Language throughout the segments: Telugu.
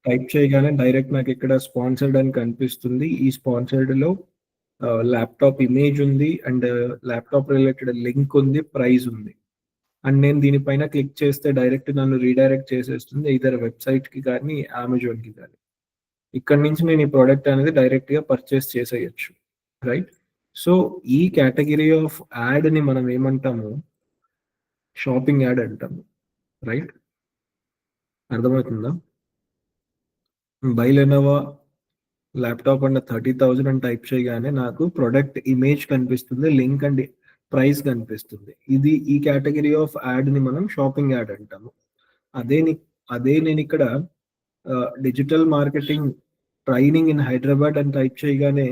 టైప్ చేయగానే డైరెక్ట్ నాకు ఇక్కడ స్పాన్సర్డ్ అని కనిపిస్తుంది. ఈ స్పాన్సర్డ్‌లో ల్యాప్‌టాప్ ఇమేజ్ ఉంది అండ్ ల్యాప్‌టాప్ రిలేటెడ్ లింక్ ఉంది, ప్రైస్ ఉంది. అండ్ నేను దీనిపైన క్లిక్ చేస్తే డైరెక్ట్ నన్ను రీడైరెక్ట్ చేసేస్తుంది ఎయిదర్ వెబ్‌సైట్‌కి కానీ, అమెజాన్‌కి కానీ. ఇక్కడి నుంచి నేను ఈ ప్రొడక్ట్ అనేది డైరెక్ట్‌గా పర్చేస్ చేసేయొచ్చు. రైట్? సో, ఈ కేటగరీ ఆఫ్ యాడ్‌ని మనం ఏమంటాము? షాపింగ్ యాడ్ అంటాము. రైట్? అర్థమవుతుందా? బై లెనోవో ల్యాప్‌టాప్ అండ్ 30,000 అని టైప్ చేయగానే నాకు ప్రొడక్ట్ ఇమేజ్ కనిపిస్తుంది. లింక్ అండ్ ప్రైస్ కనిపిస్తుంది. ఈ కేటగరీ ఆఫ్ యాడ్‌ని మనం షాపింగ్ యాడ్ అంటాము. అదే ని అదే నేనిక్కడ digital marketing training in Hyderabad అని టైప్ చేయగానే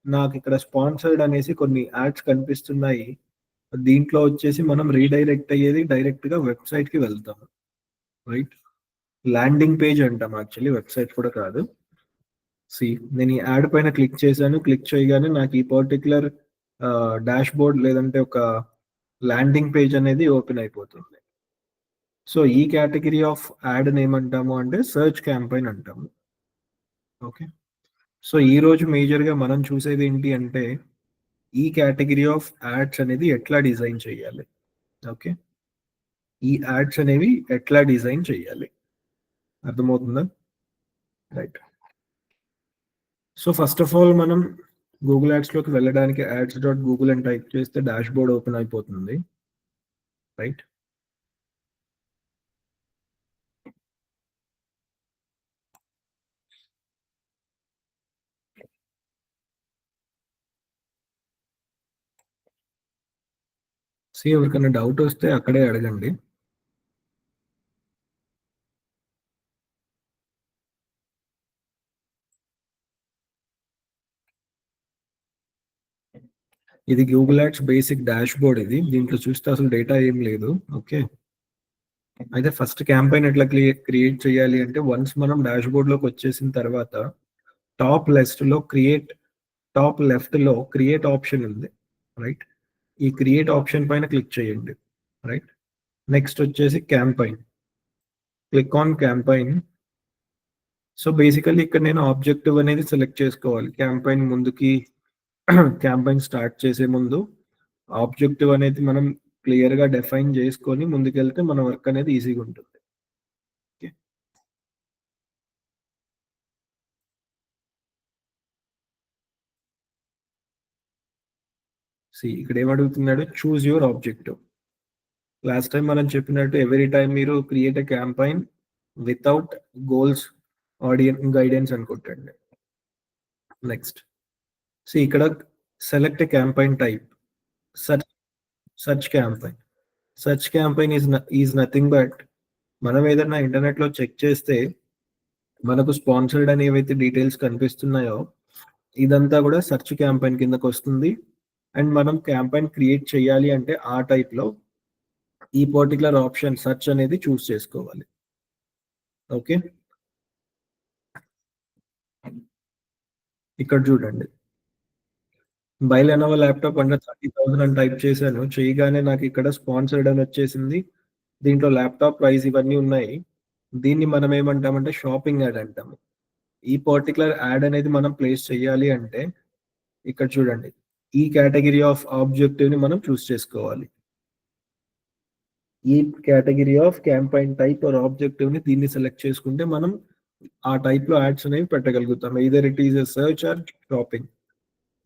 నాకిక్కడ స్పాన్సర్డ్ అనేసి కొన్ని యాడ్స్ కనిపిస్తున్నాయి. దీంట్లో వచ్చేసి మనం రీడైరెక్ట్ అయ్యేది డైరెక్ట్‌గా వెబ్‌సైట్‌కి వెళ్తాము. రైట్? ల్యాండింగ్ పేజ్ అంటాం యాక్చువల్లీ, వెబ్‌సైట్ కూడా కాదు. నేను ఈ యాడ్ పైన క్లిక్ చేశాను. క్లిక్ చేయగానే నాకు ఈ పర్టిక్యులర్ డాష్‌బోర్డ్ లేదంటే ఒక ల్యాండింగ్ పేజ్ అనేది ఓపెన్ అయిపోతుంది. సో, ఈ కేటగరీ ఆఫ్ యాడ్‌ని ఏమంటాము అంటే సెర్చ్ క్యాంపెయిన్ అంటాము. ఓకే. సో, ఈరోజు మేజర్‌గా మనం చూసేది ఏంటి అంటే, ఈ కేటగరీ ఆఫ్ యాడ్స్ అనేది ఎట్లా డిజైన్ చేయాలి. ఓకే. ఈ యాడ్స్ అనేవి ఎట్లా డిజైన్ చేయాలి. అర్థమవుతుందా? Right. So, first of all మనం గూగుల్ యాడ్స్‌లోకి వెళ్ళడానికి యాడ్స్.గూగుల్ అని టైప్ చేస్తే డాష్‌బోర్డ్ ఓపెన్ అయిపోతుంది. రైట్? ఎవరికైనా డౌట్ వస్తే అక్కడే అడగండి. ఇది గూగుల్ యాడ్స్ బేసిక్ డాష్‌బోర్డ్ ఇది. దీంట్లో చూస్తే అసలు డేటా ఏం లేదు. ఓకే. అయితే ఫస్ట్ క్యాంపెయిన్ ఎట్లా క్రియేట్ చేయాలి అంటే, వన్స్ మనం డాష్‌బోర్డ్‌లోకి వచ్చేసిన తర్వాత టాప్ లెఫ్ట్‌లో క్రియేట్ ఆప్షన్ ఉంది. రైట్? ఈ క్రియేట్ ఆప్షన్ పైన క్లిక్ చేయండి. రైట్? నెక్స్ట్ వచ్చేసి campaign. Click on campaign. So, basically ఇక్కడ నేను ఆబ్జెక్టివ్ అనేది సెలెక్ట్ చేసుకోవాలి. క్యాంపెయిన్ స్టార్ట్ చేసే ముందు ఆబ్జెక్టివ్ అనేది మనం క్లియర్‌గా డిఫైన్ చేసుకొని ముందుకెళ్తే మన వర్క్ అనేది ఈజీగా ఉంటుంది. ఓకే. ఇక్కడ ఏమడుగుతున్నాడు? Choose your objective. Last time మనం చెప్పినట్టు ఎవ్రీ టైమ్ మీరు create a campaign without goals, audience guidance అని కొట్టండి. నెక్స్ట్ ఇక్కడ select a campaign type. Search campaign. Search campaign is nothing but మనం ఏదైనా ఇంటర్నెట్‌లో చెక్ చేస్తే మనకు స్పాన్సర్డ్ అని ఏవైతే డీటెయిల్స్ కనిపిస్తున్నాయో ఇదంతా కూడా సెర్చ్ క్యాంపెయిన్ కిందకి వస్తుంది. అండ్ మనం క్యాంపెయిన్ క్రియేట్ చేయాలి అంటే ఆ టైప్‌లో ఈ పర్టిక్యులర్ ఆప్షన్ సెర్చ్ అనేది చూస్ చేసుకోవాలి. ఓకే. ఇక్కడ చూడండి. బై లెనోవో ల్యాప్‌టాప్ అండర్ 30,000 అని టైప్ చేశాను. చేయగానే నాకు ఇక్కడ స్పాన్సర్డ్ అని వచ్చేసింది. దీంట్లో ల్యాప్‌టాప్ ప్రైస్ ఇవన్నీ ఉన్నాయి. దీన్ని మనం ఏమంటామంటే షాపింగ్ యాడ్ అంటాము. ఈ పర్టిక్యులర్ యాడ్ అనేది మనం ప్లేస్ చేయాలి అంటే ఇక్కడ చూడండి. ఈ కేటగరీ ఆఫ్ ఆబ్జెక్టివ్‌ని మనం చూస్ చేసుకోవాలి. ఈ category of campaign type or ఆబ్జెక్టివ్‌ని దీన్ని సెలెక్ట్ చేసుకుంటే మనం ఆ టైప్‌లో యాడ్స్ అనేవి పెట్టగలుగుతాం. Either it is a search or shopping.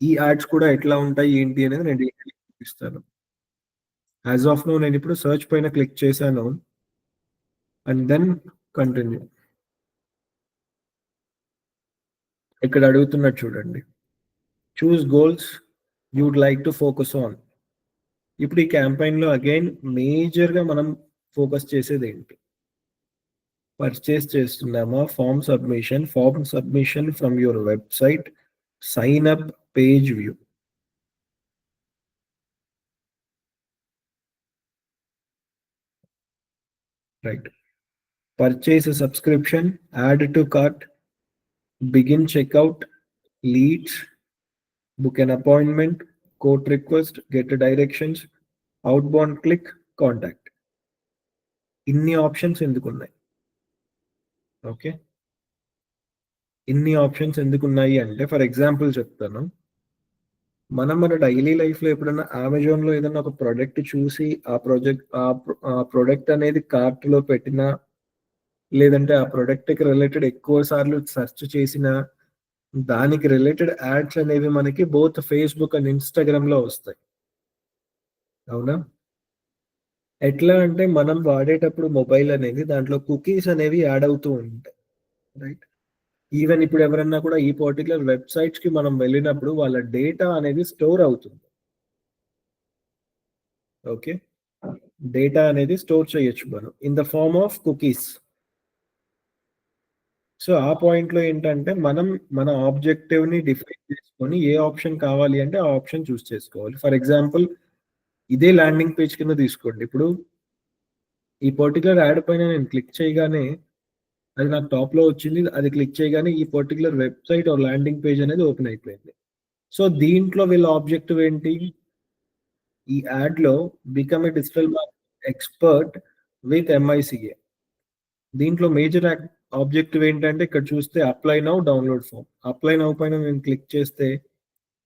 ఈ యాడ్స్ కూడా ఎట్లా ఉంటాయి ఏంటి అనేది నేను డీటెయిల్‌గా చూపిస్తాను. యాస్ ఆఫ్ నౌ నేను ఇప్పుడు సెర్చ్ పైన క్లిక్ చేశాను. And then continue. ఇక్కడ అడుగుతున్నది చూడండి. Choose goals would like to focus on. ఇప్పుడు ఈ క్యాంపెయిన్‌లో అగైన్ మేజర్‌గా మనం ఫోకస్ చేసేది ఏంటి? పర్చేస్ చేస్తున్నామా? Form submission from your website, sign up, page view. Right. Purchase a subscription, add to cart, begin checkout, leads, book an appointment, quote request, get directions, outbound click, contact. ఇన్ని ఆప్షన్స్ ఎందుకున్నాయి? ఓకే. ఇన్ని ఆప్షన్స్ ఎందుకున్నాయి అంటే, ఫర్ ఎగ్జాంపుల్ చెప్తాను. మనం మన డైలీ లైఫ్‌లో ఎప్పుడన్నా అమెజాన్‌లో ఏదన్నా ఒక ప్రొడక్ట్ చూసి, ఆ ప్రొడక్ట్ అనేది కార్ట్‌లో పెట్టినా, లేదంటే ఆ ప్రొడక్ట్‌కి రిలేటెడ్ ఎక్కువ సార్లు సెర్చ్ చేసినా, దానికి రిలేటెడ్ యాడ్స్ అనేవి మనకి బోత్ ఫేస్‌బుక్ అండ్ ఇన్‌స్టాగ్రామ్‌లో వస్తాయి. అవునా? ఎట్లా అంటే మనం వాడేటప్పుడు మొబైల్ అనేది దాంట్లో కుకీస్ అనేవి యాడ్ అవుతూ ఉంటాయి. రైట్? ఈవెన్ ఇప్పుడు ఎవరన్నా కూడా ఈ పర్టిక్యులర్ వెబ్‌సైట్స్‌కి మనం వెళ్ళినప్పుడు వాళ్ళ డేటా అనేది స్టోర్ అవుతుంది. ఓకే. డేటా అనేది స్టోర్ చేయొచ్చు మనం. In the form of cookies. So, ఆ పాయింట్‌లో ఏంటంటే మనం మన ఆబ్జెక్టివ్‌ని డిఫైన్ చేసుకొని ఏ ఆప్షన్ కావాలి అంటే ఆ ఆప్షన్ చూస్ చేసుకోవాలి. ఫర్ ఎగ్జాంపుల్ ఇదే ల్యాండింగ్ పేజ్ కింద తీసుకోండి. ఇప్పుడు ఈ పర్టిక్యులర్ యాడ్ పైన నేను క్లిక్ చేయగానే అది నాకు టాప్‌లో వచ్చింది. అది క్లిక్ చేయగానే ఈ particular website or landing page అనేది ఓపెన్ అయిపోయింది. సో, దీంట్లో వీళ్ళ ఆబ్జెక్టివ్ ఏంటి? ఈ యాడ్‌లో become a digital marketing expert with MICA. దీంట్లో మేజర్ ఆబ్జెక్టివ్ ఏంటంటే ఇక్కడ చూస్తే apply now download form. Apply now పైన నేను క్లిక్ చేస్తే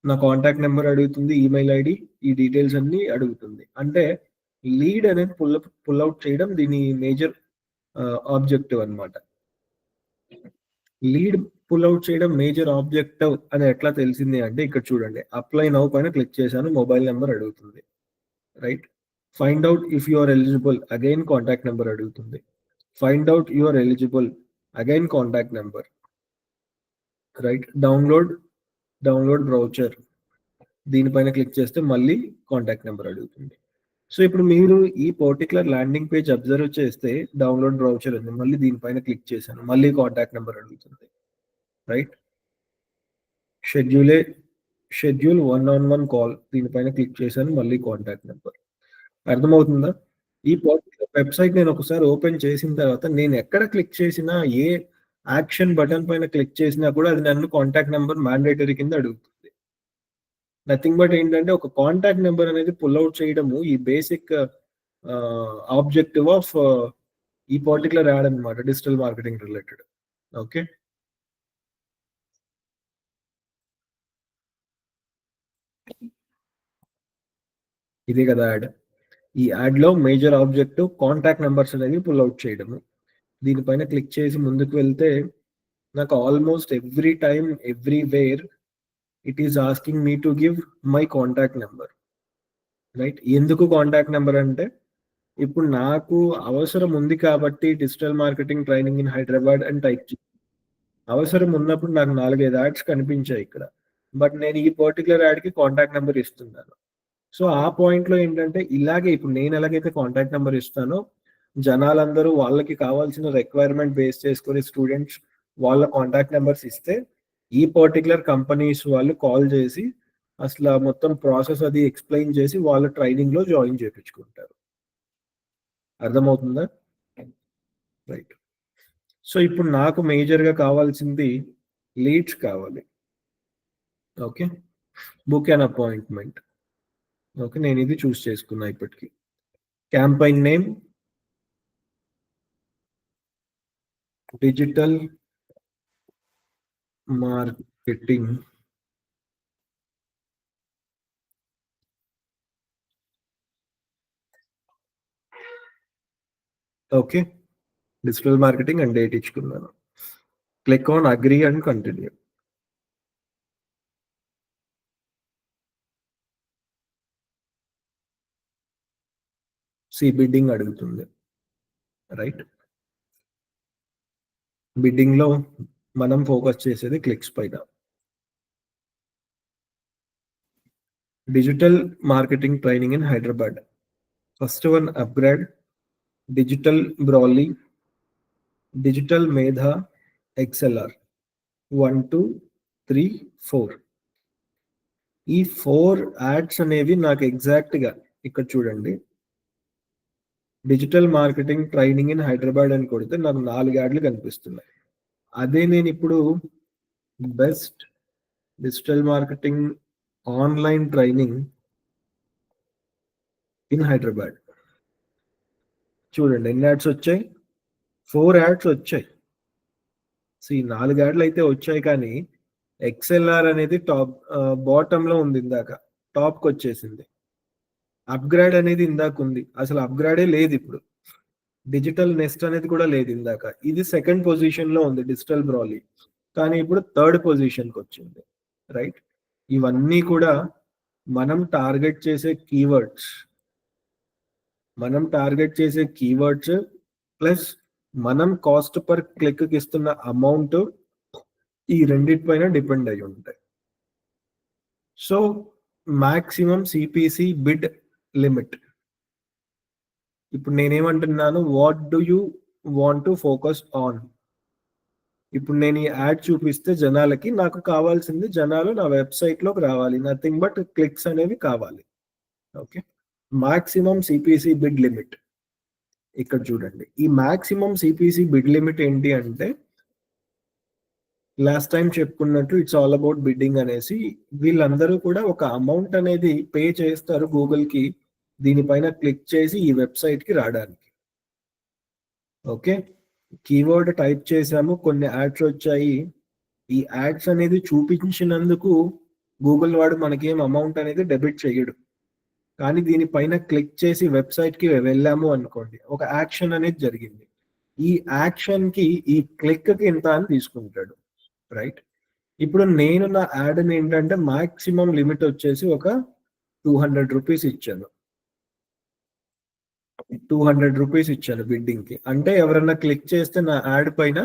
నా కాంటాక్ట్ నంబర్ అడుగుతుంది. ఈమెయిల్ ఐడీ ఈ డీటెయిల్స్ అన్నీ అడుగుతుంది. అంటే లీడ్ అనేది పుల్ ఔట్ చేయడం దీని మేజర్ ఆబ్జెక్టివ్ అన్నమాట. లీడ్ పుల్ ఔట్ చేయడం మేజర్ ఆబ్జెక్టివ్ అని ఎట్లా తెలిసింది అంటే ఇక్కడ చూడండి. అప్లై నౌ పైన క్లిక్ చేశాను. మొబైల్ నంబర్ అడుగుతుంది. Right? Find out if you are eligible again contact number అడుగుతుంది. Find out you are eligible again contact number. Right? Download brochure దీనిపైన క్లిక్ చేస్తే మళ్ళీ కాంటాక్ట్ నంబర్ అడుగుతుంది. సో, ఇప్పుడు మీరు ఈ పర్టిక్యులర్ ల్యాండింగ్ పేజ్ అబ్జర్వ్ చేస్తే డౌన్లోడ్ బ్రౌచర్ ఉంది. మళ్ళీ దీనిపైన క్లిక్ చేశాను. మళ్ళీ కాంటాక్ట్ నంబర్ అడుగుతుంది. Right? Schedule schedule one on one call దీనిపైన క్లిక్ చేశాను. మళ్ళీ కాంటాక్ట్ నంబర్. అర్థమవుతుందా? ఈ పర్టిక్యులర్ వెబ్‌సైట్ నేను ఒకసారి ఓపెన్ చేసిన తర్వాత నేను ఎక్కడ క్లిక్ చేసినా, ఏ యాక్షన్ బటన్ పైన క్లిక్ చేసినా కూడా అది నన్ను కాంటాక్ట్ నంబర్ మ్యాండేటరీ కింద అడుగుతుంది. నథింగ్ బట్ ఏంటంటే ఒక కాంటాక్ట్ నంబర్ అనేది పుల్ ఔట్ చేయడము ఈ బేసిక్ ఆబ్జెక్టివ్ ఆఫ్ ఈ పర్టిక్యులర్ యాడ్ అన్నమాట. Digital marketing related. ఓకే. ఇదే కదా యాడ్. ఈ యాడ్‌లో మేజర్ ఆబ్జెక్టివ్ కాంటాక్ట్ నంబర్స్ అనేవి పుల్ ఔట్ చేయడము. దీనిపైన క్లిక్ చేసి ముందుకు వెళ్తే నాకు almost every time, everywhere it is asking me to give my contact number. Right? ఎందుకు కాంటాక్ట్ నంబర్ అంటే ఇప్పుడు నాకు అవసరం ఉంది కాబట్టి digital marketing training in Hyderabad అని టైప్ అవసరం ఉన్నప్పుడు నాకు 4, 5 యాడ్స్ కనిపించాయి ఇక్కడ. బట్ నేను ఈ పర్టిక్యులర్ యాడ్‌కి కాంటాక్ట్ నంబర్ ఇస్తున్నాను. సో, ఆ పాయింట్‌లో ఏంటంటే ఇలాగే ఇప్పుడు నేను ఎలాగైతే కాంటాక్ట్ నంబర్ ఇస్తానో, జనాలందరూ వాళ్ళకి కావాల్సిన రిక్వైర్మెంట్ బేస్ చేసుకొని స్టూడెంట్స్ వాళ్ళ కాంటాక్ట్ నంబర్స్ ఇస్తే, ఈ పర్టిక్యులర్ కంపెనీస్ వాళ్ళు కాల్ చేసి అసల మొత్తం ప్రాసెస్ అది ఎక్స్‌ప్లెయిన్ చేసి వాళ్ళ ట్రైనింగ్‌లో జాయిన్ చేపించుకుంటారు. అర్థమవుతుందా? రైట్. సో, ఇప్పుడు నాకు మేజర్‌గా కావాల్సింది లీడ్స్ కావాలి. Okay. Book an appointment. Okay. నేనిది చూజ్ చేసుకున్నా ఇప్పటికి. Campaign name digital marketing. Okay. Digital marketing and date ఇచ్చుకున్నాను. Click on agree and continue. Bidding అడుగుతుంది. రైట్? బిడ్డింగ్‌లో మనం ఫోకస్ చేసేది క్లిక్స్ పైన. Digital marketing training in Hyderabad. First one upGrad, digital Brolly, digital Medha, XLR. 1, 2, 3, 4. ఈ 4 యాడ్స్ అనేవి నాకు ఎగ్జాక్ట్‌గా ఇక్కడ చూడండి. Digital marketing training in Hyderabad అని కొడితే నాకు 4 యాడ్లు కనిపిస్తున్నాయి. అదే నేనిప్పుడు best digital marketing online training in Hyderabad. చూడండి ఎన్ని యాడ్స్ వచ్చాయి? 4 యాడ్స్ వచ్చాయి. సి 4 యాడ్లు అయితే వచ్చాయి కానీ ఎక్స్ఎల్ఆర్ అనేది టాప్ బాటమ్ లో ఉంది ఇందాక, టాప్ కి వచ్చేసింది. అప్గ్రేడ్ అనేది ఇందాక ఉంది, అసలు అప్గ్రేడే లేదు ఇప్పుడు. డిజిటల్ నెస్ట్ అనేది కూడా లేదు ఇందాక. ఇది సెకండ్ పొజిషన్ లో ఉంది డిజిటల్ బ్రాలీ, కానీ ఇప్పుడు థర్డ్ పొజిషన్ కి వచ్చింది. రైట్, ఇవన్నీ కూడా మనం టార్గెట్ చేసే కీవర్డ్స్, ప్లస్ మనం కాస్ట్ పర్ క్లిక్ కి ఇస్తున్న అమౌంట్, ఈ రెండిటి పైన డిపెండ్ అయి ఉంటాయి. So maximum CPC bid limit. ఇప్పుడు నేనేమంటున్నాను, what do you want to focus on. ఇప్పుడు నేను ఈ యాడ్ చూపిస్తే జనాలకి, నాకు కావాల్సింది జనాలు నా వెబ్సైట్ లోకి రావాలి, నథింగ్ బట్ క్లిక్స్ అనేవి కావాలి. Okay, maximum CPC bid limit ఇక్కడ చూడండి. ఈ మాక్సిమం సిపిసి బిడ్ లిమిట్ ఏంటి అంటే, లాస్ట్ టైం చెప్పుకున్నట్టు ఇట్స్ ఆల్ అబౌట్ బిడ్డింగ్ అనేసి, వీళ్ళందరూ కూడా ఒక అమౌంట్ అనేది పే చేస్తారు గూగుల్ కి, దీనిపైన క్లిక్ చేసి ఈ వెబ్సైట్ కి రావడానికి. ఓకే, కీవర్డ్ టైప్ చేసాము, కొన్ని యాడ్స్ వచ్చాయి. ఈ యాడ్స్ అనేది చూపించినందుకు గూగుల్ వాడు మనకి ఏం అమౌంట్ అనేది డెబిట్ చేయడు. కానీ దీనిపైన క్లిక్ చేసి వెబ్సైట్ కి వెళ్ళాము అనుకోండి, ఒక యాక్షన్ అనేది జరిగింది, ఈ యాక్షన్ కి ఈ క్లిక్ కి ఇంత అని తీసుకుంటాడు. రైట్, ఇప్పుడు నేను నా యాడ్ ఏంటంటే మాక్సిమం లిమిట్ వచ్చేసి ఒక 200 రూపీస్ ఇచ్చాను. 200 రూపీస్ ఇచ్చాను బిడ్డింగ్ కి. అంటే ఎవరన్నా క్లిక్ చేస్తే నా యాడ్ పైన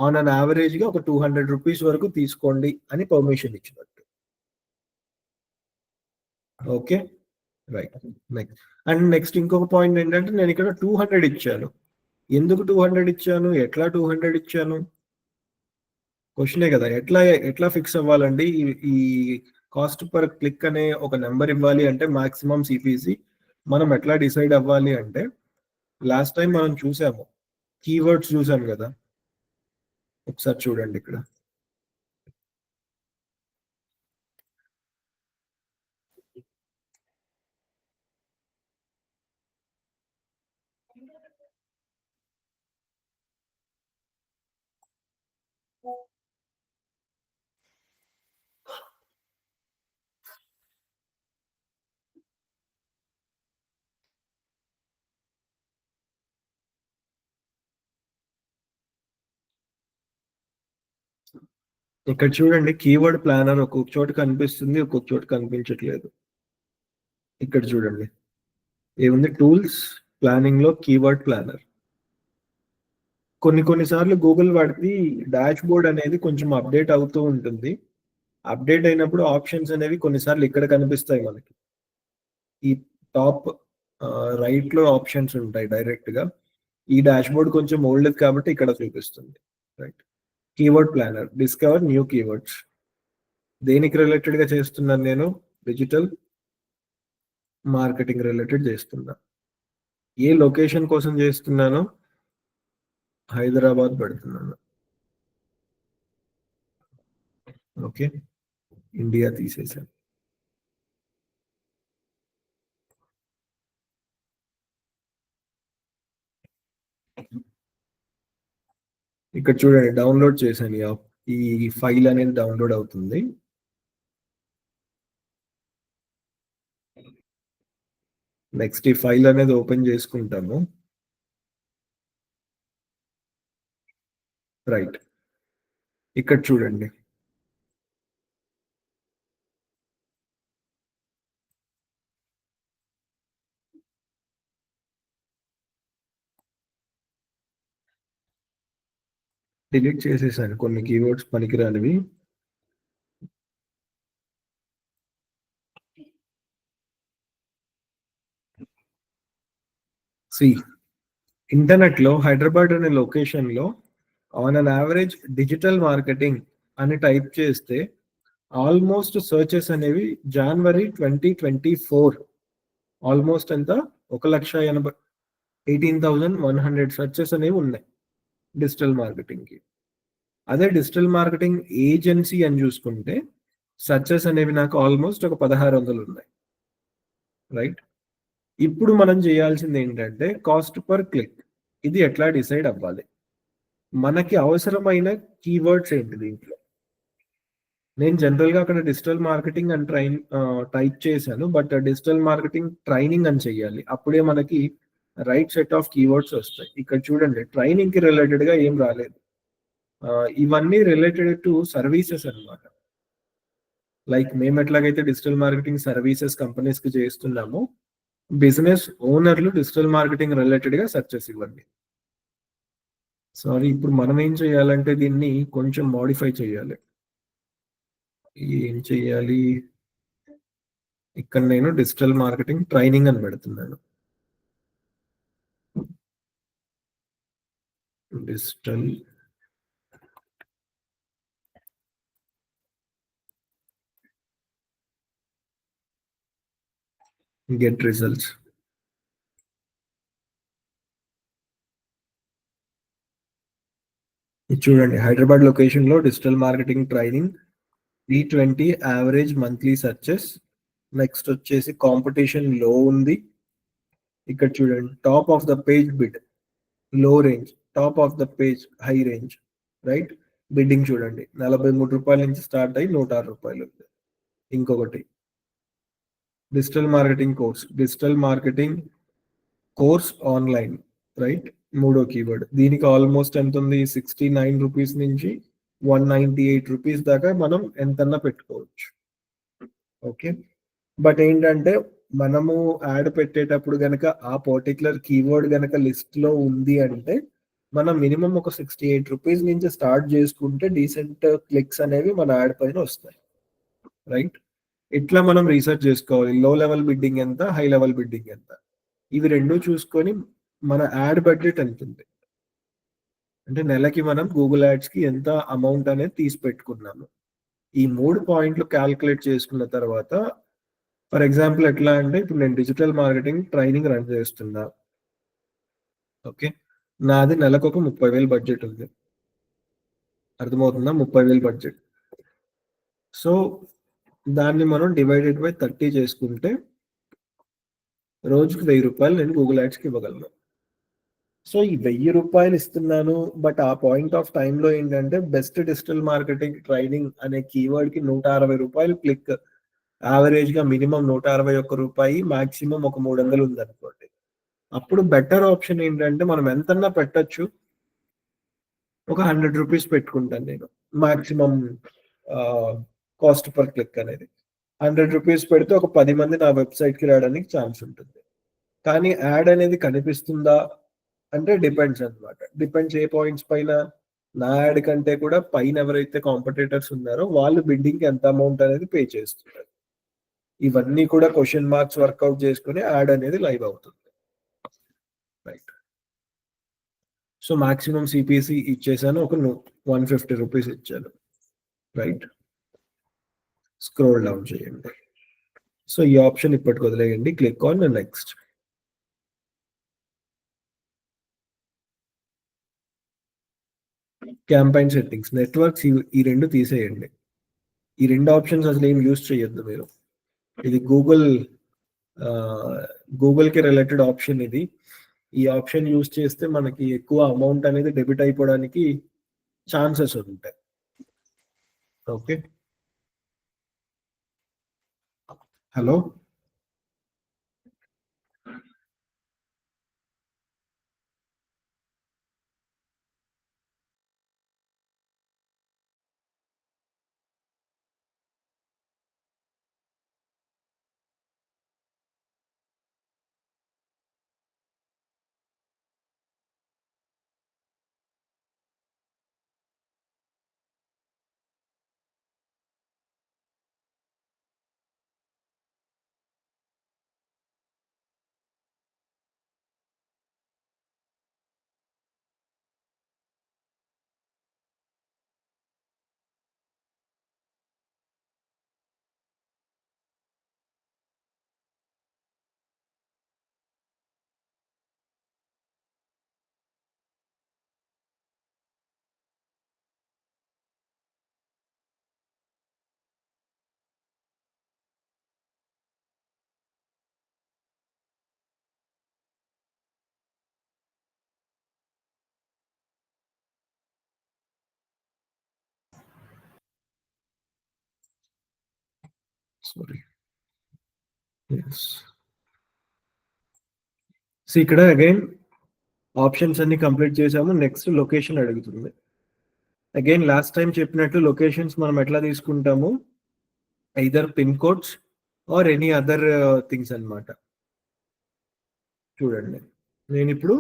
ఆన్ అన్ యావరేజ్ గా ఒక 200 రూపీస్ వరకు తీసుకోండి అని పర్మిషన్ ఇచ్చినట్టు. Okay, right. నెక్స్ట్ ఇంకొక పాయింట్ ఏంటంటే, నేను ఇక్కడ 200 ఇచ్చాను. ఎందుకు 200 ఇచ్చాను, ఎట్లా 200 ఇచ్చాను క్వశ్చనే కదా. ఎట్లా ఫిక్స్ అవ్వాలండి ఈ కాస్ట్ పర్ క్లిక్ అనే ఒక నెంబర్ ఇవ్వాలి అంటే, మాక్సిమం సిపిసి మనం ఎట్లా డిసైడ్ అవ్వాలి అంటే, లాస్ట్ టైం మనం చూసాము, కీవర్డ్స్ చూసాం కదా, ఒకసారి చూడండి ఇక్కడ. ఇక్కడ చూడండి, కీవర్డ్ ప్లానర్ ఒక్కొక్క చోట కనిపిస్తుంది, ఒక్కొక్క చోట కనిపించట్లేదు. ఇక్కడ చూడండి ఏముంది, టూల్స్, ప్లానింగ్ లో కీవర్డ్ ప్లానర్. కొన్నిసార్లు గూగుల్ వాడికి డాష్ బోర్డ్ అనేది కొంచెం అప్డేట్ అవుతూ ఉంటుంది. అప్డేట్ అయినప్పుడు ఆప్షన్స్ అనేవి కొన్నిసార్లు ఇక్కడ కనిపిస్తాయి మనకి. ఈ టాప్ రైట్ లో ఆప్షన్స్ ఉంటాయి డైరెక్ట్ గా. ఈ డాష్ బోర్డ్ కొంచెం ఓల్డ్ కాబట్టి ఇక్కడ చూపిస్తుంది. Right, keyword planner, discover new keywords. దేనికి రిలేటెడ్ గా చేస్తున్నాను నేను, డిజిటల్ మార్కెటింగ్ రిలేటెడ్ చేస్తున్నా. ఏ లొకేషన్ కోసం చేస్తున్నాను, హైదరాబాద్ పెడుతున్నాను. ఓకే, ఇండియా తీసేసాను. ఇక్కడ చూడండి, డౌన్లోడ్ చేశాను, ఈ ఫైల్ అనేది డౌన్లోడ్ అవుతుంది. నెక్స్ట్ ఈ ఫైల్ అనేది ఓపెన్ చేసుకుంటాము. రైట్, ఇక్కడ చూడండి, డిలీట్ చేసేసాను కొన్ని కీవర్డ్స్ పనికిరానివి. ఇంటర్నెట్ లో హైదరాబాద్ అనే లొకేషన్ లో on an average digital marketing అని టైప్ చేస్తే ఆల్మోస్ట్ సర్చెస్ అనేవి జనవరి 2024 ఆల్మోస్ట్ ఎంత, 1,18,100 సర్చెస్ అనేవి ఉన్నాయి డిజిటల్ మార్కెటింగ్ కి. అదే డిజిటల్ మార్కెటింగ్ ఏజెన్సీ అని చూసుకుంటే సర్చెస్ అనేవి నాకు ఆల్మోస్ట్ ఒక 1,600 ఉన్నాయి. రైట్, ఇప్పుడు మనం చేయాల్సింది ఏంటంటే, కాస్ట్ పర్ క్లిక్ ఇది ఎట్లా డిసైడ్ అవ్వాలి. మనకి అవసరమైన కీవర్డ్స్ ఏంటి దీంట్లో? నేను జనరల్‌గా అక్కడ డిజిటల్ మార్కెటింగ్ అండ్ టైప్ చేశాను. బట్ డిజిటల్ మార్కెటింగ్ ట్రైనింగ్ అని చెయ్యాలి. అప్పుడే మనకి రైట్ సెట్ ఆఫ్ కీవర్డ్స్ వస్తాయి. ఇక్కడ చూడండి ట్రైనింగ్‌కి రిలేటెడ్‌గా ఏం రాలేదు. ఇవన్నీ రిలేటెడ్ టు సర్వీసెస్ అన్నమాట. లైక్ మేము ఎట్లాగైతే డిజిటల్ మార్కెటింగ్ సర్వీసెస్ కంపెనీస్‌కి చేస్తున్నామో, బిజినెస్ ఓనర్‌లు డిజిటల్ మార్కెటింగ్ రిలేటెడ్‌గా సెర్చెస్ ఇవ్వండి. సారీ ఇప్పుడు మనం ఏం చేయాలంటే దీన్ని కొంచెం మోడిఫై చేయాలి. ఏం చెయ్యాలి? ఇక్కడ నేను డిజిటల్ మార్కెటింగ్ ట్రైనింగ్ అని పెడుతున్నాను. Digital get results. ఇది చూడండి హైదరాబాద్ లొకేషన్‌లో digital marketing training T20 average monthly searches. Next వచ్చేసి కాంపిటీషన్ లో ఉంది. ఇక్కడ చూడండి top of the page bid, low range, top of the page high range, right? Bidding చూడండి ₹43 నుంచి స్టార్ట్ అయ్యి ₹106 ఉంది. ఇంకొకటి digital marketing course online, right? మూడో కీవర్డ్ దీనికి ఆల్మోస్ట్ ఎంత ఉంది? ₹69 నుంచి ₹198 దాకా మనం ఎంతన్నా పెట్టుకోవచ్చు. ఓకే. బట్ ఏంటంటే మనము యాడ్ పెట్టేటప్పుడు గనక ఆ పర్టిక్యులర్ కీవర్డ్ గనక లిస్ట్ లో ఉంది అంటే మనం మినిమం ఒక ₹68 నుంచి స్టార్ట్ చేసుకుంటే డీసెంట్ క్లిక్స్ అనేవి మన యాడ్ పైన వస్తాయి, రైట్? ఇట్లా మనం రీసెర్చ్ చేసుకోవాలి. లో లెవెల్ బిడ్డింగ్ ఎంత, హై లెవెల్ బిడ్డింగ్ ఎంత, ఇవి రెండు చూసుకొని మన యాడ్ బడ్జెట్ ఎంత ఉంది అంటే నెలకి మనం గూగుల్ యాడ్స్ కి ఎంత అమౌంట్ అనేది తీసి పెట్టుకున్నాము. ఈ 3 పాయింట్లు క్యాలిక్యులేట్ చేసుకున్న తర్వాత ఫర్ ఎగ్జాంపుల్ ఎట్లా అంటే ఇప్పుడు నేను డిజిటల్ మార్కెటింగ్ ట్రైనింగ్ రన్ చేస్తున్నా. ఓకే. నాది నెలకు ఒక 30,000 బడ్జెట్ ఉంది. అర్థమవుతుందా? 30,000 బడ్జెట్. సో దాన్ని మనం డివైడెడ్ బై 30 చేసుకుంటే రోజుకి ₹1000 నేను గూగుల్ యాడ్స్‌కి ఇవ్వగలను. సో ఈ ₹1000 ఇస్తున్నాను. బట్ ఆ పాయింట్ ఆఫ్ టైమ్‌లో ఏంటంటే బెస్ట్ డిజిటల్ మార్కెటింగ్ ట్రైనింగ్ అనే కీవర్డ్‌కి ₹160 క్లిక్. యావరేజ్‌గా మినిమమ్ ₹161, మాక్సిమం ఒక 300 ఉందనుకోండి. అప్పుడు బెటర్ ఆప్షన్ ఏంటంటే మనం ఎంతన్నా పెట్టొచ్చు. ఒక ₹100 పెట్టుకుంటాను నేను. మాక్సిమం కాస్ట్ పర్ క్లిక్ అనేది. ₹100 పెడితే ఒక 10 మంది నా వెబ్‌సైట్‌కి రావడానికి ఛాన్స్ ఉంటుంది. కానీ యాడ్ అనేది కనిపిస్తుందా? అంటే డిపెండ్స్ అన్నమాట. డిపెండ్స్ ఏ పాయింట్స్ పైన? నా యాడ్ కంటే కూడా పైన ఎవరైతే కాంపిటీటర్స్ ఉన్నారో వాళ్ళు బిడ్డింగ్‌కి ఎంత అమౌంట్ అనేది పే చేస్తున్నారు. ఇవన్నీ కూడా క్వెషన్ మార్క్స్ వర్కౌట్ చేసుకొని యాడ్ అనేది లైవ్ అవుతుంది. రైట్. సో మాక్సిమం సిపిసి ఇచ్చేసాను. ఒక ₹150 ఇచ్చాను. రైట్. స్క్రోల్ డౌన్ చేయండి. సో ఈ ఆప్షన్ ఇప్పటికి వదిలేయండి. Click on next. Campaign settings, networks ఈ 2 తీసేయండి. ఈ 2 ఆప్షన్స్ అసలు ఏం యూజ్ చేయొద్దు మీరు. ఇది గూగుల్‌కి రిలేటెడ్ ఆప్షన్ ఇది. ఈ ఆప్షన్ యూజ్ చేస్తే మనకి ఎక్కువ అమౌంట్ అనేది డెబిట్ అయిపోవడానికి ఛాన్సెస్ ఉంటాయి. Okay. Hello. Sorry. Yes. So, ఇక్కడ అగైన్ ఆప్షన్స్ అన్ని కంప్లీట్ చేసాము. నెక్స్ట్ లొకేషన్ అడుగుతుంది. అగైన్ లాస్ట్ టైమ్ చెప్పినట్టు లొకేషన్స్ మనం ఎట్లా తీసుకుంటాము? Either pin codes or any other things అన్నమాట. చూడండి. నేనిప్పుడు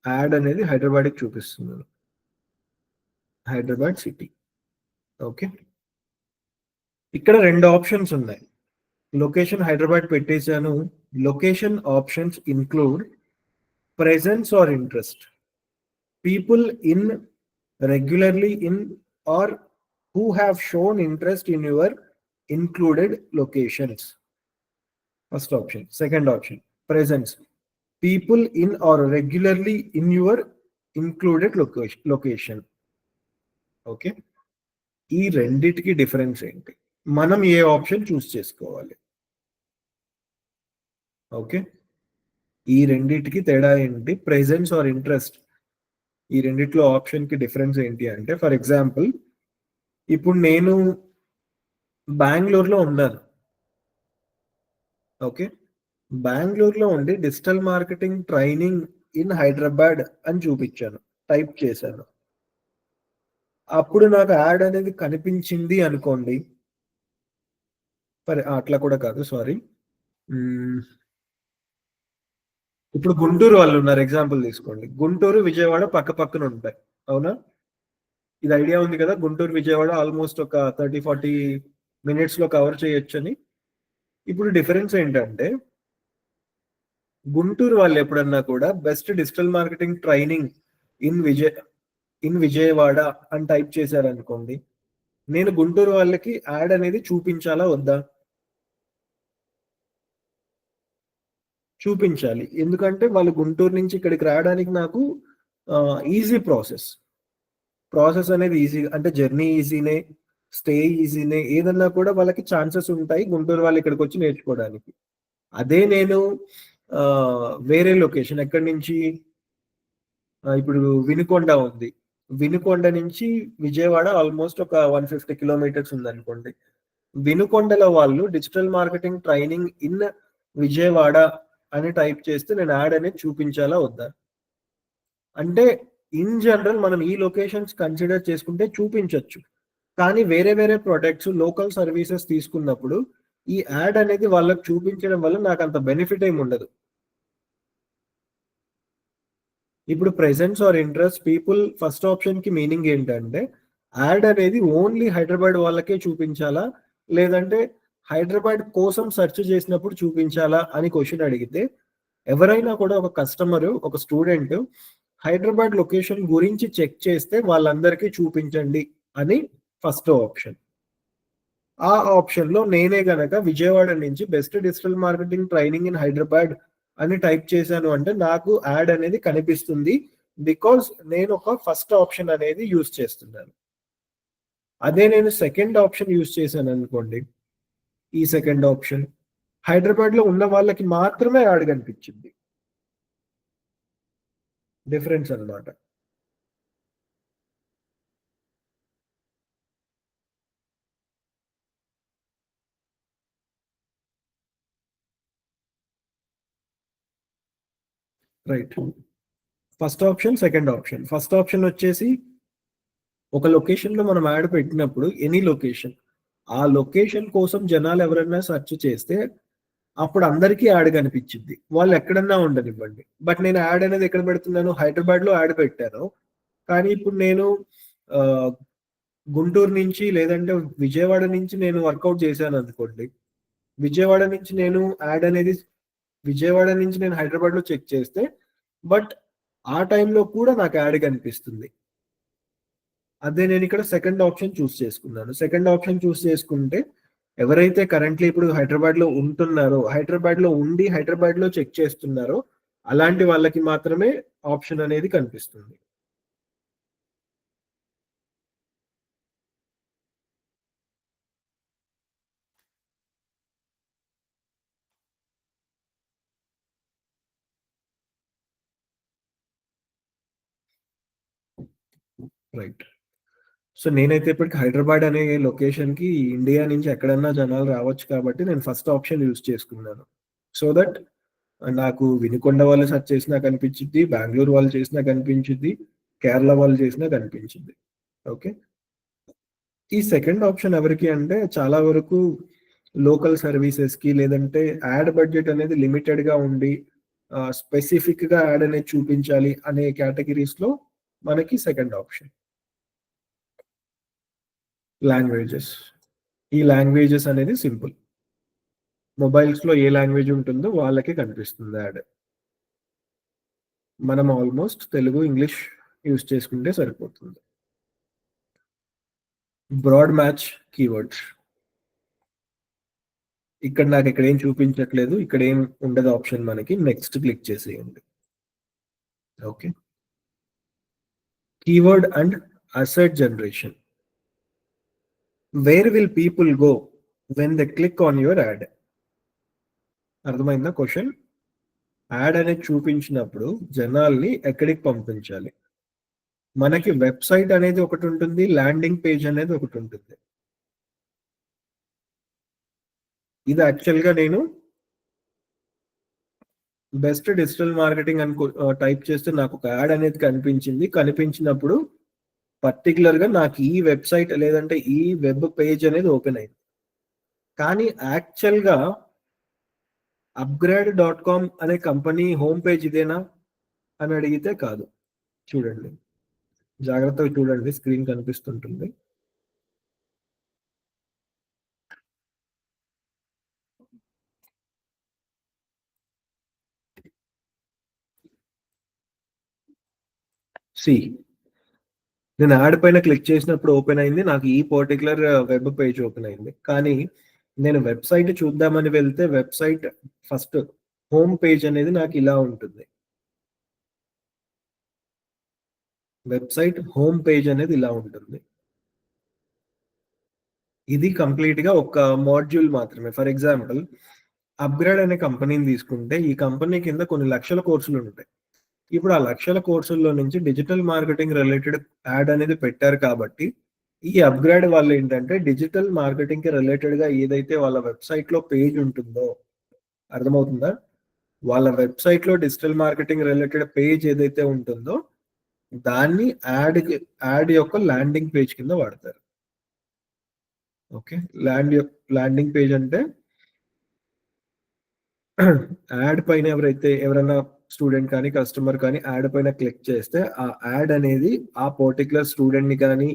యాడ్ అనేది హైదరాబాద్‌కి చూపిస్తున్నాను. హైదరాబాద్ సిటీ. ఓకే. ఇక్కడ 2 ఆప్షన్స్ ఉన్నాయి. లొకేషన్ హైదరాబాద్ పెట్టేసాను. Location options include presence or interest. People in regularly in or who have shown interest in your included locations. First option. Second option, presence. People in or regularly in your included location. Okay. ఈ రెండిటికి డిఫరెన్స్ ఏంటి? మనం ఏ ఆప్షన్ చూస్ చేసుకోవాలి? ఓకే. ఈ రెండిటికి తేడా ఏంటి? Presence or interest. ఈ రెండిట్లో ఆప్షన్‌కి డిఫరెన్స్ ఏంటి అంటే, ఫర్ ఎగ్జాంపుల్ ఇప్పుడు నేను బెంగుళూరులో ఉన్నాను. ఓకే. బెంగుళూరులో ఉండి digital marketing training in Hyderabad అని చూపించాను. టైప్ చేశాను. అప్పుడు నాకు యాడ్ అనేది కనిపించింది అనుకోండి. అట్లా కూడా కాదు, సారీ. ఇప్పుడు గుంటూరు వాళ్ళు ఉన్నారు, ఎగ్జాంపుల్ తీసుకోండి. గుంటూరు, విజయవాడ పక్కన ఉంటాయి. అవునా? ఇది ఐడియా ఉంది కదా, గుంటూరు విజయవాడ ఆల్మోస్ట్ ఒక 30-40 మినిట్స్ లో కవర్ చేయొచ్చని. ఇప్పుడు డిఫరెన్స్ ఏంటంటే, గుంటూరు వాళ్ళు ఎప్పుడన్నా కూడా best digital marketing training in Vijayawada అని టైప్ చేశారనుకోండి, నేను గుంటూరు వాళ్ళకి యాడ్ అనేది చూపించాలా వద్దా? చూపించాలి. ఎందుకంటే వాళ్ళు గుంటూరు నుంచి ఇక్కడికి రావడానికి నాకు ఈజీ ప్రాసెస్. ప్రాసెస్ అనేది ఈజీ, అంటే జర్నీ ఈజీనే, స్టే ఈజీనే. ఏదన్నా కూడా వాళ్ళకి ఛాన్సెస్ ఉంటాయి గుంటూరు వాళ్ళు ఇక్కడికి వచ్చి నేర్చుకోవడానికి. అదే నేను వేరే లొకేషన్ ఎక్కడి నుంచి, ఇప్పుడు వినుకొండ ఉంది. వినుకొండ నుంచి విజయవాడ ఆల్మోస్ట్ ఒక 150 కిలోమీటర్స్ ఉందనుకోండి. వినుకొండలో వాళ్ళు digital marketing training in Vijayawada అని టైప్ చేస్తే నేను యాడ్ అనేది చూపించాలా వద్దా? అంటే ఇన్ జనరల్ మనం ఈ లొకేషన్స్ కన్సిడర్ చేసుకుంటే చూపించొచ్చు. కానీ వేరే వేరే ప్రొడక్ట్స్, లోకల్ సర్వీసెస్ తీసుకున్నప్పుడు ఈ యాడ్ అనేది వాళ్ళకి చూపించడం వల్ల నాకు అంత బెనిఫిట్ ఏమి ఉండదు. ఇప్పుడు presence or interest people, first option కి మీనింగ్ ఏంటంటే, యాడ్ అనేది ఓన్లీ హైదరాబాద్ వాళ్ళకే చూపించాలా, లేదంటే హైదరాబాద్ కోసం సెర్చ్ చేసినప్పుడు చూపించాలా అని క్వశ్చన్ అడిగితే, ఎవరైనా కూడా ఒక కస్టమర్, ఒక స్టూడెంట్ హైదరాబాద్ లొకేషన్ గురించి చెక్ చేస్తే వాళ్ళందరికీ చూపించండి అని ఫస్ట్ ఆప్షన్. ఆ ఆప్షన్ లో నేనే గనక విజయవాడ నుంచి best digital marketing training in Hyderabad అని టైప్ చేశాను అంటే నాకు యాడ్ అనేది కనిపిస్తుంది. బికాస్ నేను ఒక ఫస్ట్ ఆప్షన్ అనేది యూజ్ చేస్తున్నాను. అదే నేను సెకండ్ ఆప్షన్ యూజ్ చేశాను అనుకోండి, ఈ సెకండ్ ఆప్షన్ హైదరాబాద్ లో ఉన్న వాళ్ళకి మాత్రమే యాడ్ కనిపించింది. డిఫరెన్స్ అన్నమాట. Right. First option, second option. First option వచ్చేసి ఒక లొకేషన్ లో మనం యాడ్ పెట్టినప్పుడు ఎనీ లొకేషన్, ఆ లొకేషన్ కోసం జనాలు ఎవరైనా సెర్చ్ చేస్తే అప్పుడు అందరికీ యాడ్ కనిపించింది, వాళ్ళు ఎక్కడన్నా ఉండనివ్వండి. బట్ నేను యాడ్ అనేది ఎక్కడ పెడుతున్నాను? హైదరాబాద్ లో యాడ్ పెట్టాను. కానీ ఇప్పుడు నేను ఆ, గుంటూరు నుంచి లేదంటే విజయవాడ నుంచి నేను వర్కౌట్ చేశాను అనుకోండి. విజయవాడ నుంచి నేను యాడ్ అనేది, విజయవాడ నుంచి నేను హైదరాబాద్ లో చెక్ చేస్తే, బట్ ఆ టైంలో కూడా నాకు యాడ్ కనిపిస్తుంది. అదే నేను ఇక్కడ సెకండ్ ఆప్షన్ చూస్ చేసుకున్నాను. సెకండ్ ఆప్షన్ చూస్ చేసుకుంటే ఎవరైతే కరెంట్లీ ఇప్పుడు హైదరాబాద్ లో ఉంటున్నారో, హైదరాబాద్ లో ఉండి హైదరాబాద్ లో చెక్ చేస్తున్నారో అలాంటి వాళ్ళకి మాత్రమే ఆప్షన్ అనేది కనిపిస్తుంది. రైట్. సో నేనైతే ఇప్పటికి హైదరాబాద్ అనే లొకేషన్‌కి ఇండియా నుంచి ఎక్కడన్నా జనాలు రావచ్చు కాబట్టి నేను ఫస్ట్ ఆప్షన్ యూజ్ చేసుకున్నాను. సో దట్ నాకు వినుకొండ వాళ్ళు సెర్చ్ చేసినా కనిపించిద్ది. బెంగుళూరు వాళ్ళు చేసినా కనిపించిద్ది. కేరళ వాళ్ళు చేసినా కనిపించిద్ది. ఓకే. ఈ సెకండ్ ఆప్షన్ ఎవరికి అంటే చాలా వరకు లోకల్ సర్వీసెస్‌కి లేదంటే యాడ్ బడ్జెట్ అనేది లిమిటెడ్‌గా ఉండి స్పెసిఫిక్‌గా యాడ్ అనేది చూపించాలి అనే కేటగరీస్‌లో మనకి సెకండ్ ఆప్షన్. లాంగ్వేజెస్. ఈ లాంగ్వేజెస్ అనేది సింపుల్. మొబైల్స్‌లో ఏ లాంగ్వేజ్ ఉంటుందో వాళ్ళకే కనిపిస్తుంది యాడ్. మనం ఆల్మోస్ట్ తెలుగు, ఇంగ్లీష్ యూజ్ చేసుకుంటే సరిపోతుంది. Broad match keywords. ఇక్కడ నాకిక్కడ ఏం చూపించట్లేదు. ఇక్కడ ఏం ఉండదు ఆప్షన్ మనకి. నెక్స్ట్ క్లిక్ చేసేయండి. Okay. Keyword and asset generation. Where will people go when they click on your ad? అర్థమైందా క్వెషన్? యాడ్ అనేది చూపించినప్పుడు జనాల్ని ఎక్కడికి పంపించాలి? మనకి వెబ్‌సైట్ అనేది ఒకటుంటుంది. ల్యాండింగ్ పేజ్ అనేది ఒకటుంటుంది. ఇది యాక్చువల్‌గా నేను బెస్ట్ డిజిటల్ మార్కెటింగ్ అని టైప్ చేస్తే నాకొక యాడ్ అనేది కనిపించింది. కనిపించినప్పుడు పర్టిక్యులర్‌గా నాకు ఈ వెబ్‌సైట్ లేదంటే ఈ వెబ్ పేజ్ అనేది ఓపెన్ అయింది. కానీ యాక్చువల్‌గా అప్‌గ్రేడ్.కామ్ అనే కంపెనీ హోమ్ పేజ్ ఇదేనా? అని అడిగితే కాదు. చూడండి. జాగ్రత్తగా చూడండి. స్క్రీన్ కనిపిస్తుంటుంది. సి నేను యాడ్ పైన క్లిక్ చేసినప్పుడు ఓపెన్ అయింది. నాకు ఈ పర్టిక్యులర్ వెబ్ పేజ్ ఓపెన్ అయింది. కానీ నేను వెబ్‌సైట్ చూద్దామని వెళ్తే వెబ్‌సైట్ ఫస్ట్ హోమ్ పేజ్ అనేది నాకు ఇలా ఉంటుంది. వెబ్‌సైట్ హోమ్ పేజ్ అనేది ఇలా ఉంటుంది. ఇది కంప్లీట్‌గా ఒక మాడ్యూల్ మాత్రమే. ఫర్ ఎగ్జాంపుల్ అప్‌గ్రేడ్ అనే కంపెనీని తీసుకుంటే ఈ కంపెనీ కింద కొన్ని లక్షల కోర్సులు ఉంటాయి. ఇప్పుడు ఆ లక్షల కోర్సుల్లో నుంచి డిజిటల్ మార్కెటింగ్ రిలేటెడ్ యాడ్ అనేది పెట్టారు కాబట్టి ఈ అప్‌గ్రేడ్ వాళ్ళేంటంటే డిజిటల్ మార్కెటింగ్‌కి రిలేటెడ్‌గా ఏదైతే వాళ్ళ వెబ్‌సైట్‌లో పేజ్ ఉంటుందో అర్థమవుతుందా? వాళ్ళ వెబ్‌సైట్‌లో డిజిటల్ మార్కెటింగ్ రిలేటెడ్ పేజ్ ఏదైతే ఉంటుందో దాన్ని యాడ్ యొక్క ల్యాండింగ్ పేజ్ కింద వాడతారు. ఓకే. ల్యాండింగ్ పేజ్ అంటే యాడ్ పైన ఎవరైనా స్టూడెంట్ కానీ, కస్టమర్ కానీ యాడ్ పైన క్లిక్ చేస్తే ఆ యాడ్ అనేది ఆ పర్టిక్యులర్ స్టూడెంట్‌ని కానీ,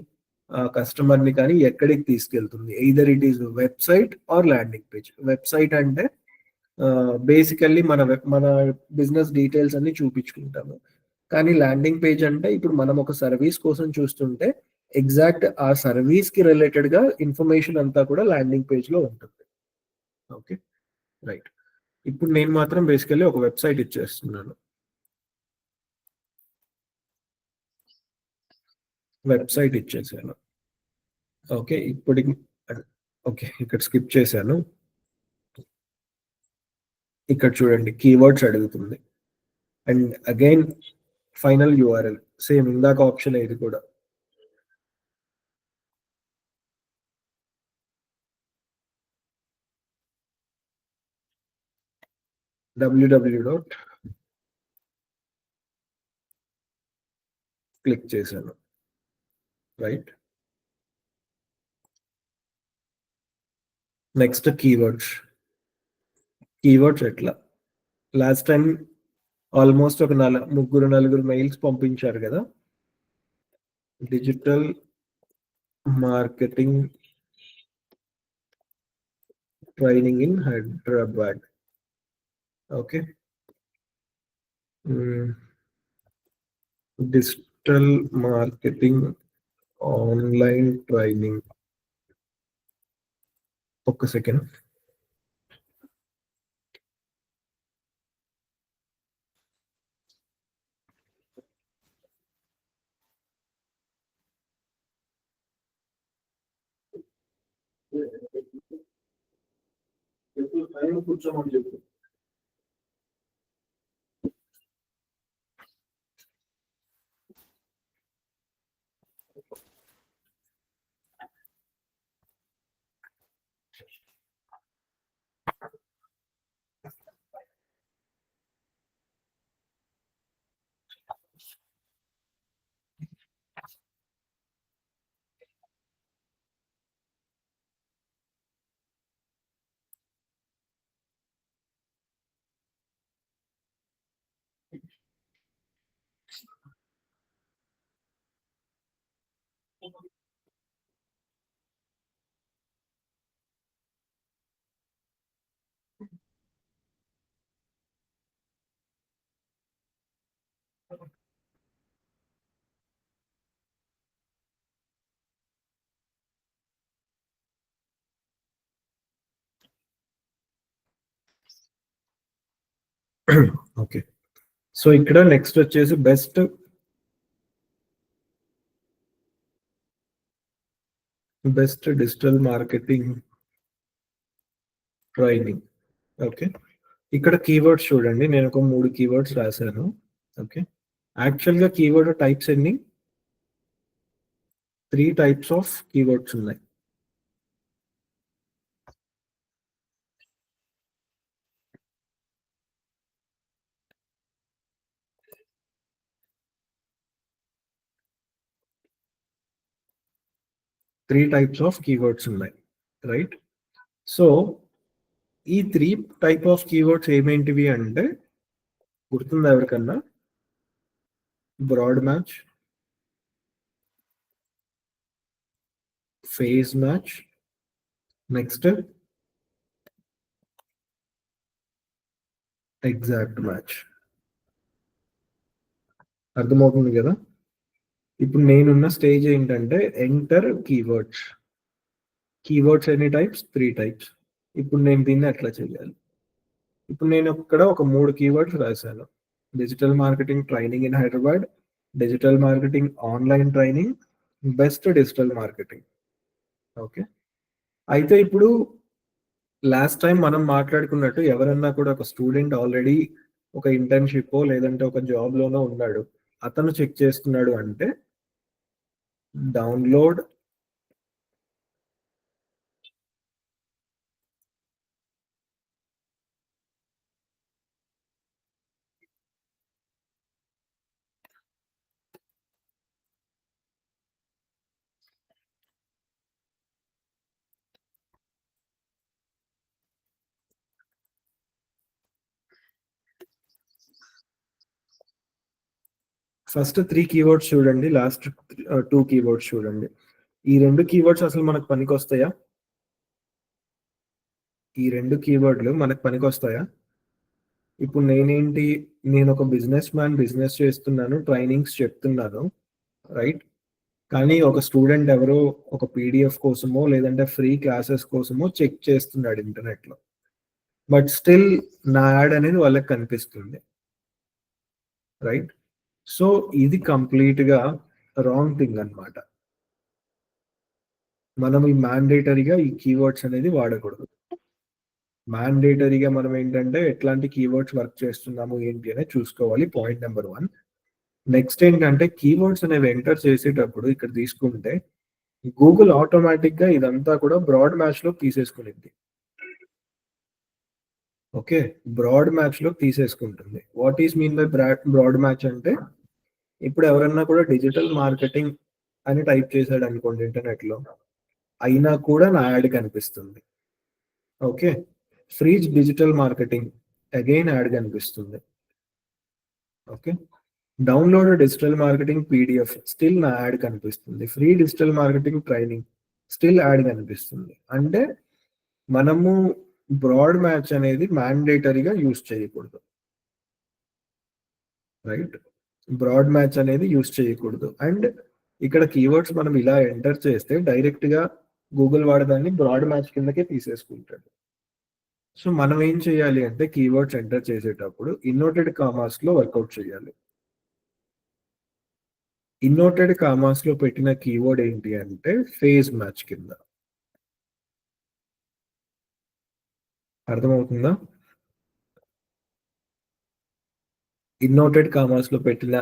కస్టమర్‌ని కానీ ఎక్కడికి తీసుకెళ్తుంది. Either it is website or landing page. Website అంటే బేసికల్లీ మన బిజినెస్ డీటెయిల్స్ అన్ని చూపించుకుంటాము. కానీ ల్యాండింగ్ పేజ్ అంటే ఇప్పుడు మనం ఒక సర్వీస్ కోసం చూస్తుంటే ఎగ్జాక్ట్ ఆ సర్వీస్‌కి రిలేటెడ్‌గా ఇన్ఫర్మేషన్ అంతా కూడా ల్యాండింగ్ పేజ్‌లో ఉంటుంది. ఓకే. రైట్. ఇప్పుడు నేను మాత్రం బేసికల్లీ ఒక వెబ్‌సైట్ ఇచ్చేస్తున్నాను. వెబ్‌సైట్ ఇచ్చేసాను. ఓకే. ఇప్పటికి ఓకే. ఇక్కడ స్కిప్ చేశాను. ఇక్కడ చూడండి కీవర్డ్స్ అడుగుతుంది. And again final URL same ఇందాక ఆప్షనే ఇది కూడా. www. క్లిక్ చేశాను. రైట్. Next keywords. కీవర్డ్స్ ఎట్లా? లాస్ట్ టైమ్ ఆల్మోస్ట్ ఒక ముగ్గురు, నలుగురు మెయిల్స్ పంపించారు గదా! Digital marketing training in Hyderabad. Okay. Digital marketing online training. ఒక్క సెకండ్. కూర్చోమని చెప్పు. ఓకే. సో ఇక్కడ నెక్స్ట్ వచ్చేసి best digital marketing training. Okay. ఇక్కడ కీవర్డ్స్ చూడండి. నేను ఒక 3 కీవర్డ్స్ రాశాను. ఓకే. యాక్చువల్‌గా కీవర్డ్ టైప్స్ ఎన్ని? 3 టైప్స్ ఆఫ్ కీవర్డ్స్ ఉన్నాయి. టైప్స్ ఆఫ్ కీవర్డ్స్ ఉన్నాయి. రైట్? సో ఈ 3 టైప్ ఆఫ్ కీవర్డ్స్ ఏమేంటివి అంటే గుర్తుందా ఎవరికన్నా? Broad match, phrase match, next exact match. అర్థమవుతుంది కదా? ఇప్పుడు నేనున్న స్టేజ్ ఏంటంటే ఎంటర్ కీవర్డ్స్. కీవర్డ్స్ ఎన్ని టైప్స్? 3 టైప్స్. ఇప్పుడు నేను దీన్ని ఎట్లా చేయాలి? ఇప్పుడు నేను ఇక్కడ ఒక 3 కీవర్డ్స్ రాశాను. Digital marketing training in Hyderabad, digital marketing online training, best digital marketing. Okay. అయితే ఇప్పుడు లాస్ట్ టైం మనం మాట్లాడుకున్నట్టు ఎవరన్నా కూడా ఒక స్టూడెంట్ ఆల్రెడీ ఒక ఇంటర్న్‌షిప్పో లేదంటే ఒక జాబ్‌లోనో ఉన్నాడు. అతను చెక్ చేస్తున్నాడు అంటే డౌన్‌లోడ్ ఫస్ట్ 3 కీవర్డ్స్ చూడండి. లాస్ట్ 2 కీవర్డ్స్ చూడండి. ఈ 2 కీవర్డ్స్ అసలు మనకు పనికొస్తాయా? ఈ 2 కీవర్డ్‌లు మనకు పనికొస్తాయా? ఇప్పుడు నేను ఒక బిజినెస్ మ్యాన్, బిజినెస్ చేస్తున్నాను, ట్రైనింగ్స్ చెప్తున్నాను. రైట్? కానీ ఒక స్టూడెంట్ ఎవరో ఒక పీడీఎఫ్ కోసమో లేదంటే ఫ్రీ క్లాసెస్ కోసమో చెక్ చేస్తున్నాడు ఇంటర్నెట్‌లో. బట్ స్టిల్ నా యాడ్ అనేది వాళ్ళకి కనిపిస్తుంది. రైట్? సో ఇది కంప్లీట్‌గా రాంగ్ థింగ్ అన్నమాట. మనం ఈ మ్యాండేటరీగా ఈ కీవర్డ్స్ అనేది వాడకూడదు. మ్యాండేటరీగా మనం ఏంటంటే ఎట్లాంటి కీవర్డ్స్ వర్క్ చేస్తున్నాము ఏంటి అనేది చూసుకోవాలి. Point number 1. నెక్స్ట్ ఏంటంటే కీవర్డ్స్ అనేవి ఎంటర్ చేసేటప్పుడు ఇక్కడ తీసుకుంటే గూగుల్ ఆటోమేటిక్‌గా ఇదంతా కూడా బ్రాడ్ మ్యాచ్‌లోకి తీసేసుకునిద్ది. ఓకే. బ్రాడ్ మ్యాచ్‌లోకి తీసేసుకుంటుంది. What is mean by broad match అంటే ఇప్పుడు ఎవరన్నా కూడా డిజిటల్ మార్కెటింగ్ అని టైప్ చేశాడనుకోండి ఇంటర్నెట్‌లో, అయినా కూడా నా యాడ్ కనిపిస్తుంది. Okay. Free digital marketing again ad కనిపిస్తుంది. Okay. Download digital marketing PDF still నా యాడ్ కనిపిస్తుంది. Free digital marketing training still ad కనిపిస్తుంది. అంటే మనము బ్రాడ్ మ్యాచ్ అనేది మ్యాండేటరీగా యూజ్ చేయకూడదు. రైట్? బ్రాడ్ మ్యాచ్ అనేది యూజ్ చేయకూడదు. అండ్ ఇక్కడ కీవర్డ్స్ మనం ఇలా ఎంటర్ చేస్తే డైరెక్ట్‌గా గూగుల్ వాడు దాన్ని బ్రాడ్ మ్యాచ్ కిందకే తీసేసుకుంటాడు. సో మనం ఏం చేయాలి అంటే కీవర్డ్స్ ఎంటర్ చేసేటప్పుడు ఇన్నోటెడ్ కామాస్‌లో వర్కౌట్ చేయాలి. ఇన్నోటెడ్ కామాస్‌లో పెట్టిన కీవర్డ్ ఏంటి అంటే ఫేజ్ మ్యాచ్ కింద. అర్థమవుతుందా? ఇన్నోటెడ్ కామాస్‌లో పెట్టిన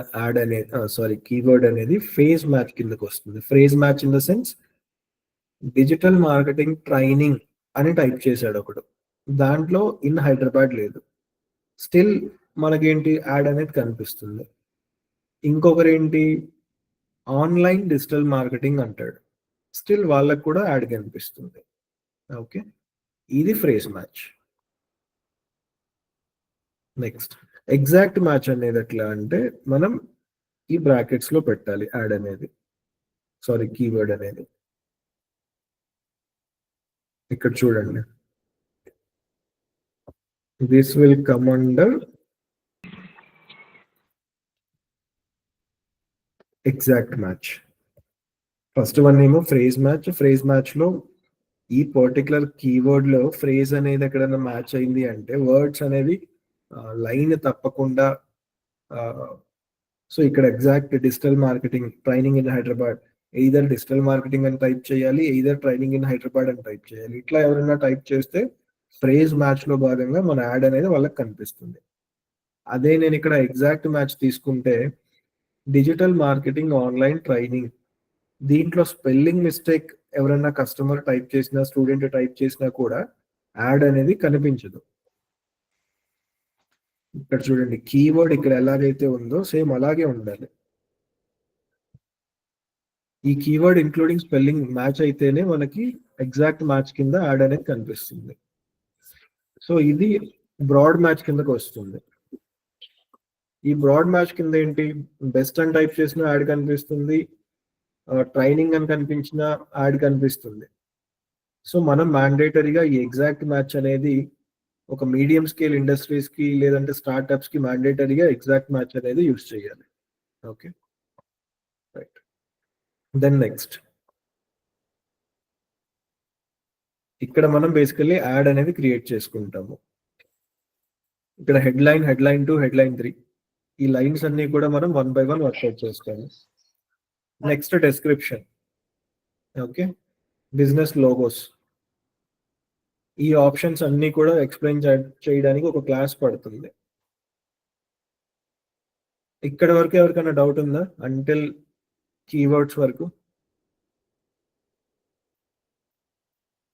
కీవర్డ్ అనేది ఫేజ్ మ్యాచ్ కిందకొస్తుంది. Phrase match in the sense digital marketing training అని టైప్ చేశాడు ఒకడు. దాంట్లో ఇన్ హైదరాబాద్ లేదు. స్టిల్ మనకేంటి యాడ్ అనేది కనిపిస్తుంది. ఇంకొకరేంటి ఆన్లైన్ డిజిటల్ మార్కెటింగ్ అంటాడు. స్టిల్ వాళ్ళకి కూడా యాడ్ కనిపిస్తుంది. ఓకే. ఇది phrase match. Next exact match అనేది ఎట్లా అంటే మనం ఈ బ్రాకెట్స్ లో పెట్టాలి యాడ్ అనేది. కీవర్డ్ అనేది. ఇక్కడ చూడండి. This will come under exact match. First one ఏమో ఫ్రేజ్ మ్యాచ్. ఫ్రేజ్ మ్యాచ్ లో ఈ పర్టికులర్ కీవర్డ్ లో ఫ్రేజ్ అనేది ఎక్కడైనా మ్యాచ్ అయింది అంటే వర్డ్స్ అనేవి లైన్ తప్పకుండా సో ఇక్కడ exact digital marketing training in Hyderabad, either digital marketing అని టైప్ చేయాలి, ఎయిదర్ ట్రైనింగ్ ఇన్ హైదరాబాద్ అని టైప్ చేయాలి. ఇట్లా ఎవరైనా టైప్ చేస్తే ఫ్రేజ్ మ్యాచ్ లో భాగంగా మన యాడ్ అనేది వాళ్ళకి కనిపిస్తుంది. అదే నేను ఇక్కడ ఎగ్జాక్ట్ మ్యాచ్ తీసుకుంటే డిజిటల్ మార్కెటింగ్ ఆన్లైన్ ట్రైనింగ్, దీంట్లో స్పెల్లింగ్ మిస్టేక్ ఎవరైనా కస్టమర్ టైప్ చేసినా స్టూడెంట్ టైప్ చేసినా కూడా యాడ్ అనేది కనిపించదు. ఇక్కడ చూడండి, కీవర్డ్ ఇక్కడ ఎలాగైతే ఉందో సేమ్ అలాగే ఉండాలి. ఈ కీవర్డ్ ఇంక్లూడింగ్ స్పెల్లింగ్ మ్యాచ్ అయితేనే మనకి ఎగ్జాక్ట్ మ్యాచ్ కింద యాడ్ అనేది కనిపిస్తుంది. సో ఇది బ్రాడ్ మ్యాచ్ కిందకి వస్తుంది. ఈ బ్రాడ్ మ్యాచ్ కింద ఏంటి, బెస్ట్ అని టైప్ చేసిన యాడ్ కనిపిస్తుంది, ట్రైనింగ్ అని కనిపించిన యాడ్ కనిపిస్తుంది. సో మనం మ్యాండేటరీగా ఈ ఎగ్జాక్ట్ మ్యాచ్ అనేది ఒక మీడియం స్కేల్ ఇండస్ట్రీస్ కి లేదంటే స్టార్ట్అప్స్ కి మ్యాండేటరీగా ఎగ్జాక్ట్ మ్యాచ్ అనేది యూస్ చేయాలి. Okay, right. దెన్ నెక్స్ట్, ఇక్కడ మనం బేసికల్లీ యాడ్ అనేది క్రియేట్ చేసుకుంటాము. ఇక్కడ హెడ్లైన్, హెడ్లైన్ 2, హెడ్లైన్ 3, ఈ లైన్స్ అన్ని కూడా మనం 1 by 1 వర్కౌట్ చేస్తాము. Next description. Okay, business logos, ఈ ఆప్షన్స్ అన్ని కూడా ఎక్స్ప్లెయిన్ చేయడానికి ఒక క్లాస్ పడుతుంది. ఇక్కడ వరకు ఎవరికైనా డౌట్ ఉందా అంటిల్ కీవర్డ్స్ వరకు?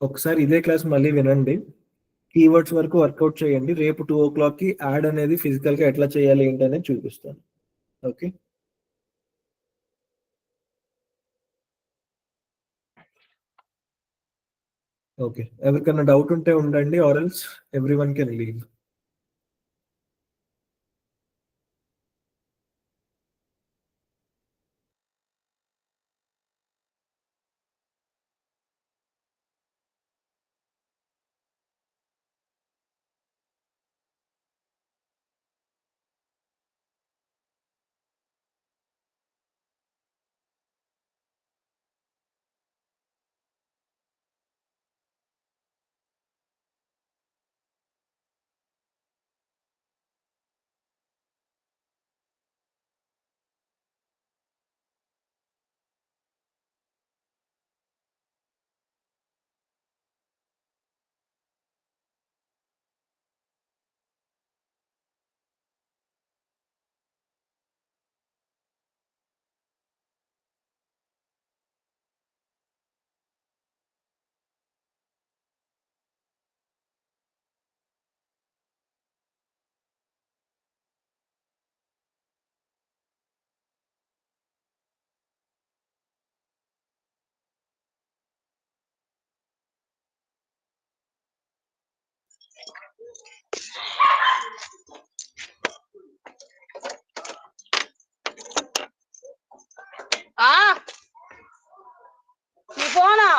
ఒకసారి ఇదే క్లాస్ మళ్ళీ వినండి, కీవర్డ్స్ వరకు వర్కౌట్ చేయండి. రేపు 2 o'clock కి యాడ్ అనేది ఫిజికల్ గా ఎట్లా చేయాలి ఏంటి అనేది చూపిస్తాను. Okay, okay. ఎవరికైనా డౌట్ ఉంటే ఉండండి, or else every one can leave. నీ ఫోనా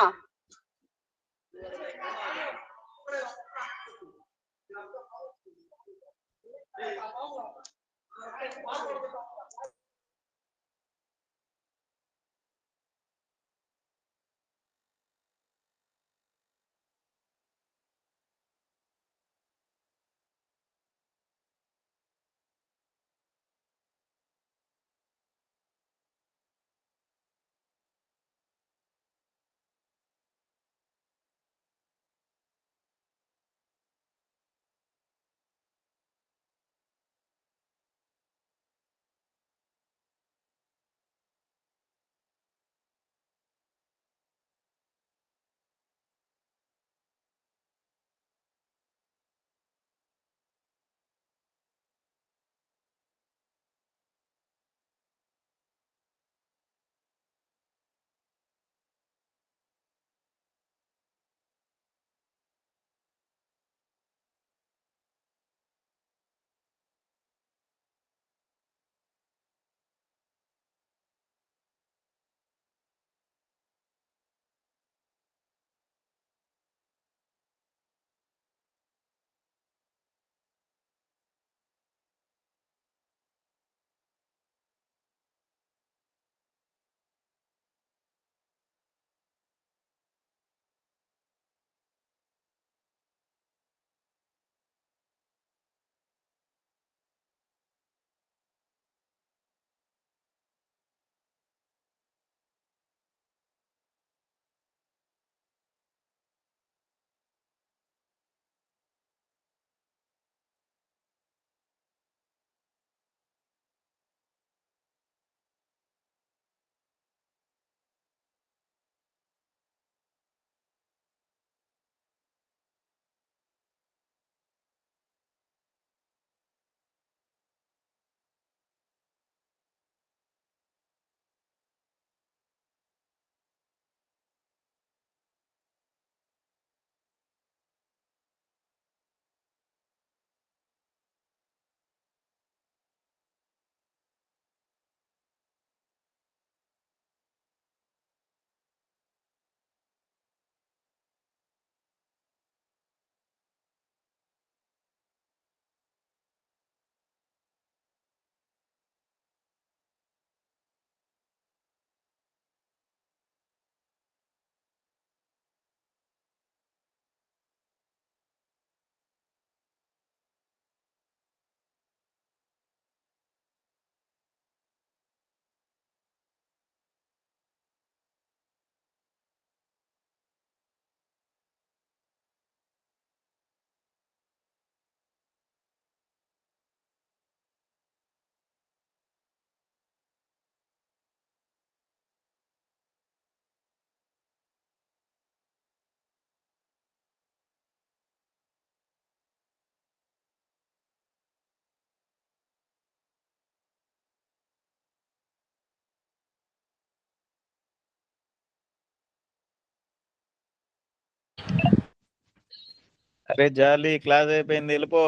అరే జాలి క్లాస్ అయిపోయింది వెళ్ళిపో